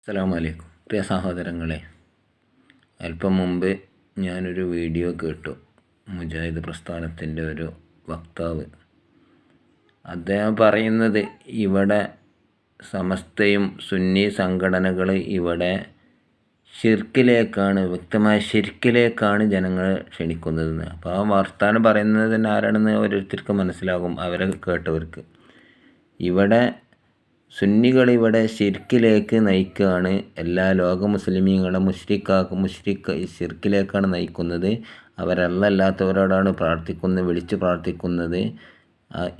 അസ്സലാമു അലൈക്കും പ്രിയ സഹോദരങ്ങളെ, അല്പം മുമ്പ് ഞാനൊരു വീഡിയോ കേട്ടു. മുജാഹിദ് പ്രസ്ഥാനത്തിൻ്റെ ഒരു വക്താവ് അദ്ദേഹം പറയുന്നത്, ഇവിടെ സമസ്തയും സുന്നി സംഘടനകൾ ഇവിടെ ഷിർക്കിലേക്കാണ്, വ്യക്തമായ ഷിർക്കിലേക്കാണ് ജനങ്ങളെ ക്ഷണിക്കുന്നതെന്ന്. അപ്പോൾ ആ വർത്താനം പറയുന്നത് തന്നെ ആരാണെന്ന് ഓരോരുത്തർക്ക് മനസ്സിലാകും, അവരെ കേട്ടവർക്ക്. ഇവിടെ സുന്നികളിവിടെ ഷിർക്കിലേക്ക് നയിക്കുകയാണ്. എല്ലാ ലോക മുസ്ലിമീങ്ങളെ ഷിർക്കിലേക്കാണ് നയിക്കുന്നത്. അവരല്ലാത്തവരോടാണ് വിളിച്ച് പ്രാർത്ഥിക്കുന്നത്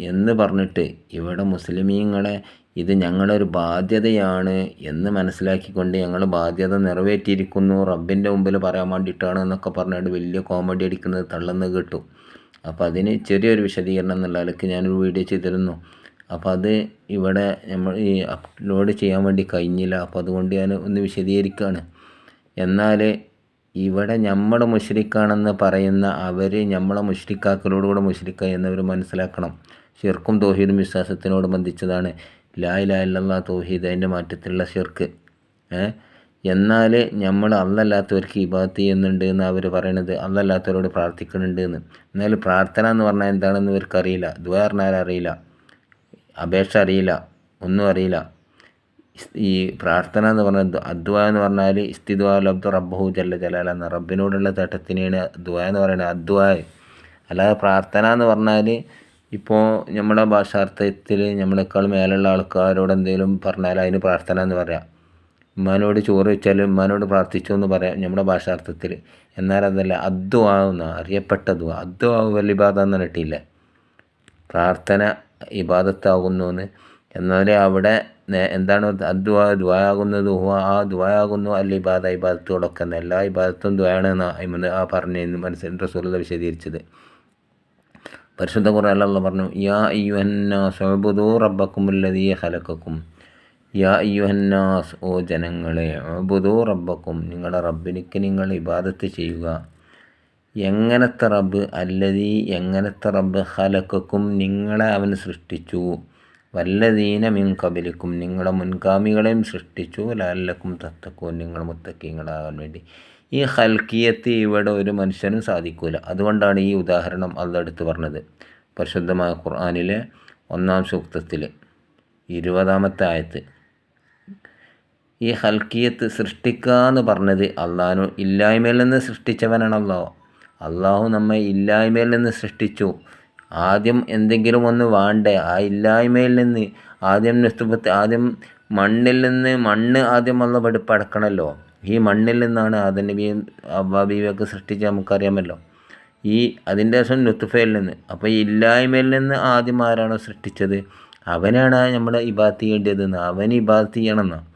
എന്ന് പറഞ്ഞിട്ട് ഇവിടെ മുസ്ലിമീങ്ങളെ ഇത് ഞങ്ങളൊരു ബാധ്യതയാണ് എന്ന് മനസ്സിലാക്കിക്കൊണ്ട് ഞങ്ങൾ ബാധ്യത നിറവേറ്റിയിരിക്കുന്നു, റബ്ബിൻ്റെ മുമ്പിൽ പറയാൻ വേണ്ടിയിട്ടാണ് എന്നൊക്കെ പറഞ്ഞിട്ട് വലിയ കോമഡി അടിക്കുന്നത് തള്ളുന്നത് കേട്ടു. അപ്പോൾ അതിന് ചെറിയൊരു വിശദീകരണം എന്നുള്ള നിലയ്ക്ക് ഞാനൊരു വീഡിയോ ചെയ്തിരുന്നു. അപ്പോൾ അത് ഇവിടെ നമ്മൾ ഈ അപ്ലോഡ് ചെയ്യാൻ വേണ്ടി കഴിഞ്ഞില്ല. അപ്പോൾ അതുകൊണ്ട് ഞാൻ ഒന്ന് വിശദീകരിക്കുകയാണ്. എന്നാൽ ഇവിടെ നമ്മൾ മുശ്രിക്കാണെന്ന് പറയുന്ന അവർ നമ്മളെ മുശ്രിക്കാക്കലോടുകൂടെ മുശ്രിക്ക എന്നവർ മനസ്സിലാക്കണം. ഷിർക്കും തൗഹീദും വിശ്വാസത്തിനോട് ബന്ധിച്ചതാണ്. ലാ ഇലാഹ ഇല്ലല്ലാഹ് തൗഹീദ്, അതിൻ്റെ മാറ്റത്തിലുള്ള ഷിർക്ക്. എന്നാൽ നമ്മൾ അല്ലാത്തവർക്ക് ഇബാദത്ത് ചെയ്യുന്നുണ്ട് എന്ന് അവർ പറയണത്, അല്ലാത്തവരോട് പ്രാർത്ഥിക്കുന്നുണ്ട് എന്ന്. എന്നാൽ പ്രാർത്ഥന എന്ന് പറഞ്ഞാൽ എന്താണെന്ന് ഇവർക്കറിയില്ല. ദുആ പറഞ്ഞാൽ അറിയില്ല, അപേക്ഷ അറിയില്ല, ഒന്നും അറിയില്ല. ഈ പ്രാർത്ഥന എന്ന് പറഞ്ഞാൽ അദ്വാ എന്ന് പറഞ്ഞാൽ ഇസ്തിദ്വാ ലബ്ദു റബ്ബഹു ജല്ല ജലാല എന്ന റബ്ബിനോടുള്ള തേട്ടത്തിനെയാണ് ദുആ എന്ന് പറയുന്നത്, അദ്വാ. അല്ലാതെ പ്രാർത്ഥന എന്ന് പറഞ്ഞാൽ ഇപ്പോൾ നമ്മുടെ ഭാഷാർത്ഥത്തിൽ നമ്മളെക്കാൾ മേലുള്ള ആൾക്കാരോട് എന്തെങ്കിലും പറഞ്ഞാൽ അതിന് പ്രാർത്ഥന എന്ന് പറയാം. ഉമ്മാനോട് ചോറ് വെച്ചാൽ ഉമ്മാനോട് പ്രാർത്ഥിച്ചു എന്ന് പറയാം നമ്മുടെ ഭാഷാർത്ഥത്തിൽ. എന്നാൽ അതല്ല, അദ്വാ എന്ന അറിയപ്പെട്ട ദുആ. അദ്വാ വൽ ഇബാദ എന്ന് പറഞ്ഞിട്ടില്ലേ, പ്രാർത്ഥന ഇബാദത്താകുന്നു എന്ന്. എന്നാൽ അവിടെ എന്താണ് ദുആയാകുന്നത്? ആ ദുആയാകുന്നു അൽ ഇബാദ, ഇബാദത്തുകളൊക്കെ എന്ന്. എല്ലാ ഇബാദത്തും ദുആയാണ് ആ പറഞ്ഞു മനസ്സിലാക്കി റസൂലുള്ളാഹി വിശദീകരിച്ചത്. പരിശുദ്ധ ഖുർആനിൽ അല്ലാഹു പറഞ്ഞു, യാ അയ്യുഹന്നാസ് ഉഅ്ബുദൂ റബ്ബക്കുമുല്ലദീ ഖലഖക്കും. യാ അയ്യുഹന്നാസ്, ഓ ജനങ്ങളെ, ഉഅ്ബുദൂ റബ്ബക്കും, നിങ്ങളുടെ റബ്ബിനിക്ക് നിങ്ങൾ ഇബാദത്ത് ചെയ്യുക. എങ്ങനത്തെ റബ്ബ്? അല്ലദീ, എങ്ങനത്തെ റബ്ബ്? ഖലഖക്കും, നിങ്ങളെ അവൻ സൃഷ്ടിച്ചു. വല്ലദീന മിൻ ഖബലിക്കും, നിങ്ങളുടെ മുൻഗാമികളെയും സൃഷ്ടിച്ചു. ലഅല്ലക്കും തത്തഖൂൻ, നിങ്ങൾ മുത്തഖീങ്ങളാകാൻ വേണ്ടി. ഈ ഖൽഖിയത്ത് ഇവിടെ ഒരു മനുഷ്യനും സാധിക്കില്ല. അതുകൊണ്ടാണ് ഈ ഉദാഹരണം അല്ലാഹു എടുത്ത് പറഞ്ഞത്. പരിശുദ്ധമായ ഖുർആനിലെ 1-ാം സൂക്തത്തിൽ 20-ാമത്തെ ആയത്ത്. ഈ ഖൽഖിയത്ത് സൃഷ്ടിക്കുക എന്ന് പറഞ്ഞത് അള്ളാഹു ഇല്ലായ്മയിൽ നിന്ന് സൃഷ്ടിച്ചവനാണ് അള്ളാഹു. അള്ളാഹു നമ്മെ ഇല്ലായ്മയിൽ നിന്ന് സൃഷ്ടിച്ചു. ആദ്യം എന്തെങ്കിലും ഒന്ന് വേണ്ടേ? ആ ഇല്ലായ്മയിൽ നിന്ന് ആദ്യം മണ്ണിൽ നിന്ന്, മണ്ണ് ആദ്യം അള്ള പടക്കണമല്ലോ. ഈ മണ്ണിൽ നിന്നാണ് ആദം നബിയും ഹവ്വാ ബീവിയൊക്കെ സൃഷ്ടിച്ച് നമുക്കറിയാമല്ലോ. അതിൻ്റെ ശേഷം നുത്ഫയിൽ നിന്ന്. അപ്പോൾ ഈ ഇല്ലായ്മയിൽ നിന്ന് ആദ്യം ആരാണോ സൃഷ്ടിച്ചത് അവനാണ് നമ്മൾ ഇബാദത്ത് ചെയ്യേണ്ടതെന്ന്. അവന് ഇബാദത്ത് ചെയ്യണമെന്നാണ്.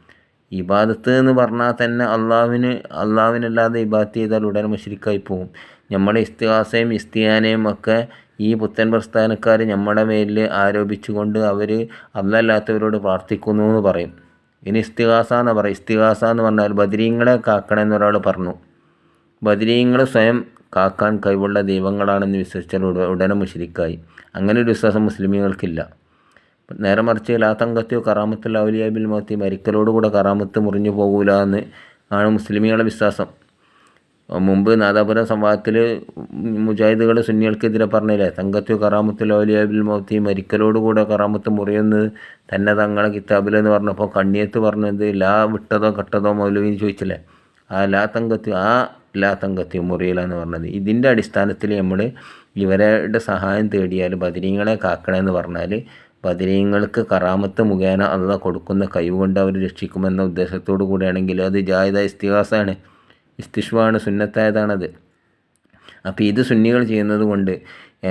ഇബാദത്ത് എന്ന് പറഞ്ഞാൽ തന്നെ അള്ളാഹുവിനല്ലാതെ ഇബാദത്ത് ചെയ്താൽ ഉടനെ മുശ്രിക്കായി പോകും. നമ്മുടെ ഇസ്തിഗാസയും ഇസ്തിയാനയും ഒക്കെ ഈ പുത്തൻ പ്രസ്ഥാനക്കാർ നമ്മുടെ മേലിൽ ആരോപിച്ചുകൊണ്ട് അവർ അല്ലാത്തവരോട് പ്രാർത്ഥിക്കുന്നു എന്ന് പറയും. ഇനി ഇസ്തിഗാസ എന്ന് പറയും. ഇസ്തിഗാസ എന്ന് പറഞ്ഞാൽ ബദരീങ്ങളെ കാക്കണമെന്ന് ഒരാൾ പറഞ്ഞു. ബദരീങ്ങൾ സ്വയം കാക്കാൻ കഴിവുള്ള ദൈവങ്ങളാണെന്ന് വിശ്വസിച്ചാൽ ഉടനെ മുശ്രിക്കായി. അങ്ങനെ ഒരു വിശ്വാസം മുസ്ലിമീങ്ങൾക്കില്ല. നേരെ മറിച്ച് ലാ തങ്കത്തിയോ കറാമത്തുൽ ഔലിയാ ബിൽ മൗത്തി, മരിക്കലോടുകൂടെ കറാമത്ത് മുറിഞ്ഞു പോകൂല എന്ന് ആണ് മുസ്ലിമീങ്ങളുടെ വിശ്വാസം. മുമ്പ് നാദാപുരം സംവാദത്തിൽ മുജാഹിദുകൾ സുന്നികൾക്കെതിരെ പറഞ്ഞില്ലേ, തങ്കത്തു കറാമത്തുൽ ഔലിയാ ബിൽ മൗത്തി, മരിക്കലോടുകൂടെ കറാമത്ത് മുറിയെന്ന് തന്നെ തങ്ങളെ കിതാബിലെന്ന് പറഞ്ഞപ്പോൾ കണ്ണിയത്ത് പറഞ്ഞത് ലാ വിട്ടതോ കെട്ടതോ മൗലവിന്ന് ചോദിച്ചില്ലേ, ആ ലാ തങ്കത്തി മുറിയില്ല എന്ന് പറഞ്ഞത്. ഇതിൻ്റെ അടിസ്ഥാനത്തിൽ നമ്മൾ ഇവരുടെ സഹായം തേടിയാൽ ബദരീങ്ങളെ കാക്കണമെന്ന് പറഞ്ഞാൽ ബദരീങ്ങൾക്ക് കറാമത്ത് മുഖേന അള്ളാഹ് കൊടുക്കുന്ന കഴിവ് കൊണ്ട് അവർ രക്ഷിക്കുമെന്ന ഉദ്ദേശത്തോടു കൂടിയാണെങ്കിൽ അത് ജായിദ ഇസ്തിഗാസാണ്, ഇസ്തിഷ്വാണ്, സുന്നത്തായതാണത്. അപ്പോൾ ഇത് സുന്നികൾ ചെയ്യുന്നത് കൊണ്ട്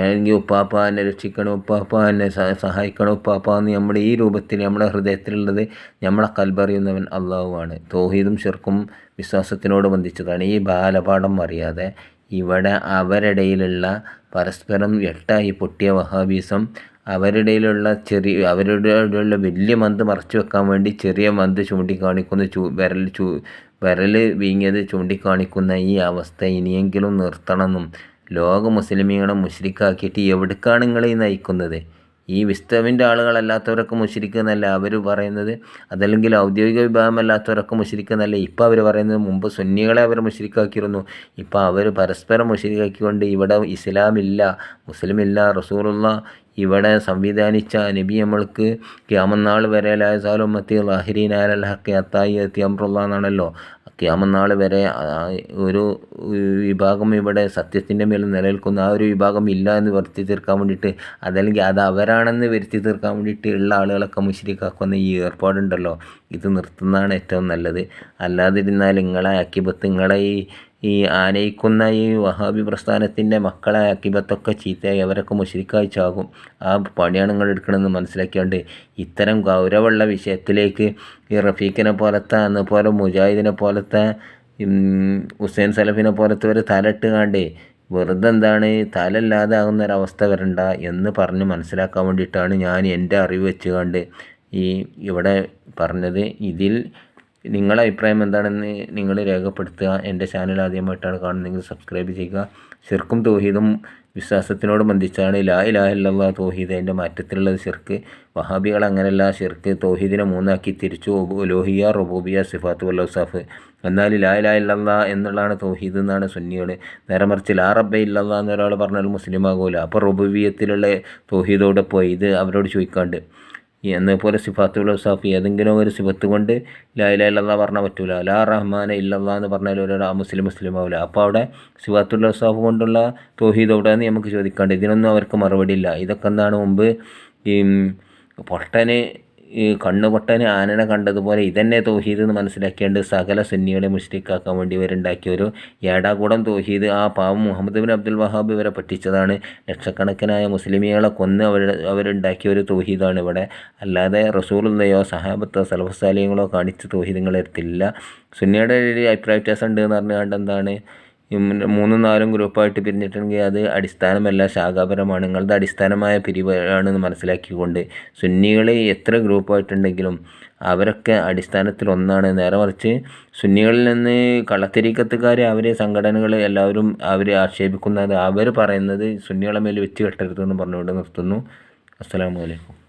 എനിക്ക് ഉപ്പാപ്പ എന്നെ രക്ഷിക്കണം, ഉപ്പാപ്പ എന്നെ സഹായിക്കണം, ഉപ്പാപ്പ എന്ന് നമ്മുടെ ഈ രൂപത്തിൽ നമ്മുടെ ഹൃദയത്തിലുള്ളത് നമ്മളെ കൽബറിയുന്നവൻ അള്ളാഹുവാണ്. തൗഹീദും ഷിർക്കും വിശ്വാസത്തിനോട് ബന്ധിച്ചതാണ്. ഈ ബാലപാഠം അറിയാതെ ഇവിടെ അവരിടയിലുള്ള പരസ്പരം എട്ടായി പൊട്ടിയ വഹാബീസം, അവരുടെയിലുള്ള അവരുടെ വലിയ മന്ത് മറച്ചു വെക്കാൻ വേണ്ടി ചെറിയ മന്ത് ചൂണ്ടിക്കാണിക്കുന്ന വിരൽ വീങ്ങിയത് ചൂണ്ടിക്കാണിക്കുന്ന ഈ അവസ്ഥ ഇനിയെങ്കിലും നിർത്തണമെന്നും ലോക മുസ്ലിമീങ്ങളെ മുശ്രിക്കാക്കിയിട്ട് എവിടേക്കാണ് നിങ്ങൾ ഈ നയിക്കുന്നത്? ഈ വിസ്തവിൻ്റെ ആളുകളല്ലാത്തവരൊക്കെ മുശ്രിക്ക് എന്നല്ല അവർ പറയുന്നത്, അതല്ലെങ്കിൽ ഔദ്യോഗിക വിഭാഗമല്ലാത്തവരൊക്കെ മുശ്രിക്ക് എന്നല്ല ഇപ്പോൾ അവർ പറയുന്നത്. മുമ്പ് സുന്നികളെ അവർ മുശ്രിക്കാക്കിയിരുന്നു. ഇപ്പോൾ അവർ പരസ്പരം മുശ്രിക്കാക്കിക്കൊണ്ട് ഇവിടെ ഇസ്ലാമില്ല, മുസ്ലിമില്ല, റസൂലുള്ള ഇവിടെ സംവിധാനിച്ച നബി നമ്മൾക്ക് ഖിയാമത്ത് വരെ ലാ യസാലു ഉമ്മത്തി ളാഹിരീന അലൽ ഹഖ് ഹത്താ യഅതി അംറുല്ലാഹ് എന്നാണല്ലോ. ഖിയാമത്ത് വരെ ഒരു വിഭാഗം ഇവിടെ സത്യത്തിൻ്റെ മേൽ നിലനിൽക്കുന്ന ആ ഒരു വിഭാഗം ഇല്ല എന്ന് വരുത്തി തീർക്കാൻ വേണ്ടിയിട്ട്, അതല്ലെങ്കിൽ അത് അവരാണെന്ന് വരുത്തി തീർക്കാൻ വേണ്ടിയിട്ട് ഉള്ള ആളുകളൊക്കെ മുശ്രിക്കാക്കുന്ന ഈ ഏർപ്പാടുണ്ടല്ലോ, ഇത് നിർത്തുന്നതാണ് ഏറ്റവും നല്ലത്. അല്ലാതിരുന്നാൽ നിങ്ങളെ അക്കിബത്ത്, നിങ്ങളെ ഈ ആനയിക്കുന്ന ഈ വഹാബി പ്രസ്ഥാനത്തിൻ്റെ മക്കളെ അക്കിബത്തൊക്കെ ചീത്തയായി അവരൊക്കെ മുശ്രിക്കായി ചാകും. ആ പണിയാണ് നിങ്ങൾ എടുക്കണമെന്ന് മനസ്സിലാക്കിയാണ്ട് ഇത്തരം ഗൗരവമുള്ള വിഷയത്തിലേക്ക് ഈ റഫീഖിനെ പോലത്തെ, അന്നപോലെ മുജാഹിദിനെ പോലത്തെ, ഹുസൈൻ സലഫിനെ പോലത്തെ ഒരു തലയിട്ട് കാണ്ടേ വെറുതെ എന്താണ് തലല്ലാതെ ആകുന്നൊരവസ്ഥ വരണ്ട എന്ന് പറഞ്ഞ് മനസ്സിലാക്കാൻ വേണ്ടിയിട്ടാണ് ഞാൻ എൻ്റെ അറിവ് വെച്ച് കണ്ട് ഇവിടെ പറഞ്ഞത്. ഇതിൽ നിങ്ങളുടെ അഭിപ്രായം എന്താണെന്ന് നിങ്ങൾ രേഖപ്പെടുത്തുക. എൻ്റെ ചാനൽ ആദ്യമായിട്ടാണ് കാണുന്നതെങ്കിൽ സബ്സ്ക്രൈബ് ചെയ്യുക. ശിർക്കും തൗഹീദും വിശ്വാസത്തിനോട് ബന്ധിച്ചാണ് ലാ ഇലാഹ ഇല്ലല്ലാഹ് തൗഹീദ്, അതിൻ്റെ മാറ്റത്തിലുള്ളത് ശിർക്ക്. വഹാബികൾ അങ്ങനെയല്ല, ശിർക്ക് തൗഹീദിനെ മൂന്നാക്കി തിരിച്ചു, ഉലൂഹിയ്യ, റുബൂബിയ്യ, സിഫാത്ത് വൽ ഔസാഫ്. എന്നാൽ ലാ ഇലാഹ ഇല്ലല്ലാഹ് എന്നുള്ളതാണ് തൗഹീദ് എന്നാണ് സുന്നികൾ. നേരെ മറിച്ച് ലാ റബ്ബ ഇല്ലല്ലാഹ് എന്നൊരാൾ പറഞ്ഞാൽ മുസ്ലിം ആകൂല. അപ്പോൾ റുബൂബിയ്യത്തിലുള്ള തൗഹീദോടെ പോയി ഇത് അവരോട് ചോദിക്കാണ്ട്. എന്നപോലെ സിഫാത്തുൽ ഔസാഫ് ഏതെങ്കിലും ഒരു സിഫത്ത് കൊണ്ട് ലാ ഇലാഹ ഇല്ലല്ലാഹ് പറഞ്ഞാൽ പറ്റൂല. ലാ റഹ്മാന ഇല്ലല്ലാഹ് എന്ന് പറഞ്ഞാൽ ഒരാൾ മുസ്ലിം ആവില്ല. അപ്പോൾ അവിടെ സിഫാത്തുൽ ഔസാഫ് കൊണ്ടുള്ള തൗഹീദ് എവിടെയെന്ന് നമുക്ക് ചോദിക്കാണ്ട്. ഇതിനൊന്നും അവർക്ക് മറുപടി ഇല്ല. ഇതൊക്കെ എന്താണ് മുമ്പ് ഈ പൊട്ടന്, ഈ കണ്ണുപൊട്ടന് ആനനെ കണ്ടതുപോലെ ഇതന്നെ തൗഹീദ് എന്ന് മനസ്സിലാക്കിയാണ്ട് സകല സുന്നികളെ മുശ്രിക്കാക്കാൻ വേണ്ടി ഇവരുണ്ടാക്കിയ ഒരു ഏടാകൂടം തൗഹീദ്. ആ പാവം മുഹമ്മദ് ബിൻ അബ്ദുൽ വഹാബ് ഇവരെ പറ്റിച്ചതാണ്. ലക്ഷക്കണക്കിനായ മുസ്ലിമികളെ കൊന്ന് അവരുണ്ടാക്കിയ ഒരു തൗഹീദാണ് ഇവിടെ. അല്ലാതെ റസൂലുള്ളയോ സഹാബത്തോ സലഫ് സാലിഹ്യങ്ങളോ കാണിച്ച തൗഹീദ് നിങ്ങളുടെ അടുത്തില്ല. സുന്നിയുടെ ഒരു അഭിപ്രായ വ്യത്യാസം ഉണ്ട് എന്ന് പറഞ്ഞുകൊണ്ട് എന്താണ് 3-4 ഗ്രൂപ്പായിട്ട് പിരിഞ്ഞിട്ടുണ്ടെങ്കിൽ അത് അടിസ്ഥാനമല്ല, ശാഖാപരമാണ്. നിങ്ങളുടെ അടിസ്ഥാനമായ പിരിവാണെന്ന് മനസ്സിലാക്കിക്കൊണ്ട് സുന്നികൾ എത്ര ഗ്രൂപ്പായിട്ടുണ്ടെങ്കിലും അവരൊക്കെ അടിസ്ഥാനത്തിൽ ഒന്നാണ്. നേരെ മറിച്ച് സുന്നികളിൽ നിന്ന് കള്ളത്തരീക്കത്തുകാർ, അവരെ സംഘടനകൾ എല്ലാവരും അവരെ ആക്ഷേപിക്കുന്നത്, അവർ പറയുന്നത് സുന്നികളെ മേൽ വെച്ച് കെട്ടരുതെന്ന് പറഞ്ഞുകൊണ്ട് നിർത്തുന്നു. അസ്സലാമു അലൈക്കും.